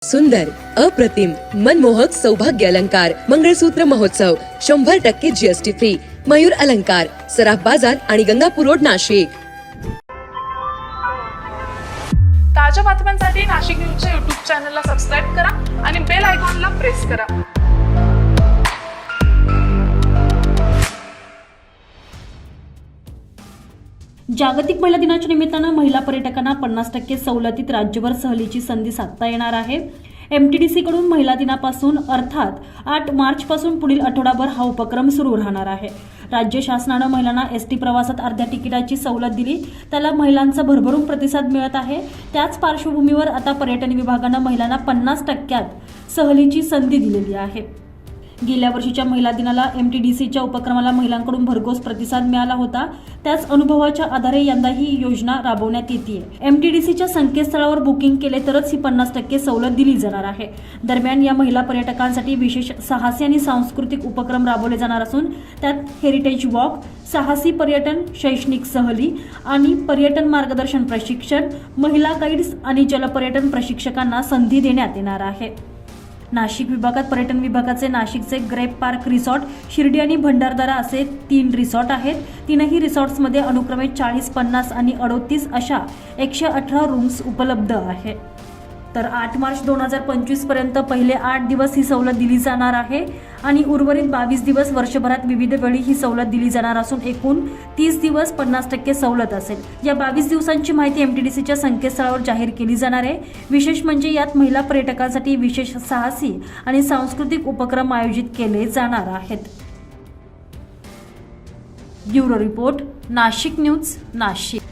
सुंदर, अप्रतिम, मनमोहक सौभाग्य अलंकार मंगळसूत्र महोत्सव 100% जीएसटी फ्री. मयूर अलंकार, सराफ बाजार आणि गंगापूर रोड, नाशिक. ताज्या बातम्यांसाठी नाशिक न्यूजच्या YouTube चॅनलला सबस्क्राईब करा आणि बेल आयकॉनला प्रेस करा. जागतिक महिला दिनाच्या निमित्तानं महिला पर्यटकांना 50% सवलतीत राज्यभर सहलीची संधी साधता येणार आहे. MTDC कडून महिला दिनापासून अर्थात 8 मार्च पासून पुढील आठवडाभर हा उपक्रम सुरू राहणार आहे. राज्य शासनानं महिलांना ST प्रवासात अर्ध्या तिकिटाची सवलत दिली, त्याला महिलांचा भरभरून प्रतिसाद मिळत आहे. त्याच पार्श्वभूमीवर आता पर्यटन विभागानं महिलांना 50% सहलीची संधी दिलेली आहे. गेल्या वर्षीच्या महिला दिनाला MTDCच्या उपक्रमाला महिलांकडून भरघोस प्रतिसाद मिळाला होता. त्याच अनुभवाच्या आधारे यंदा ही योजना राबवण्यात येते. MTDCच्या संकेतस्थळावर बुकिंग केले तरच ही 50% सवलत दिली जाणार आहे. दरम्यान या महिला पर्यटकांसाठी विशेष साहसी आणि सांस्कृतिक उपक्रम राबवले जाणार असून त्यात हेरिटेज वॉक, साहसी पर्यटन, शैक्षणिक सहली आणि पर्यटन मार्गदर्शन प्रशिक्षण, महिला गाईड्स आणि जलपर्यटन प्रशिक्षकांना संधी देण्यात येणार आहे. नाशिक विभागात पर्यटन विभागाचे नाशिकचे ग्रेप पार्क रिसॉर्ट, शिर्डी आणि भंडारदरा असे 3 रिसॉर्ट आहेत. तीनही रिसॉर्ट्समध्ये अनुक्रमे 40, 50 आणि 38 अशा 118 रूम्स उपलब्ध आहेत. तर 8 मार्च 2025 पर्यंत पहिले 8 दिवस ही सवलत दिली जाणार आहे आणि उर्वरित 22 दिवस वर्षभरात विविध वेळी ही सवलत दिली जाणार असून एकूण 30 दिवस 50% सवलत असेल. या 22 दिवसांची माहिती MTDCच्या संकेतस्थळावर जाहीर केली जाणार आहे. विशेष म्हणजे यात महिला पर्यटकांसाठी विशेष साहसी आणि सांस्कृतिक उपक्रम आयोजित केले जाणार आहेत. Bureau report, Nashik news, Nashik.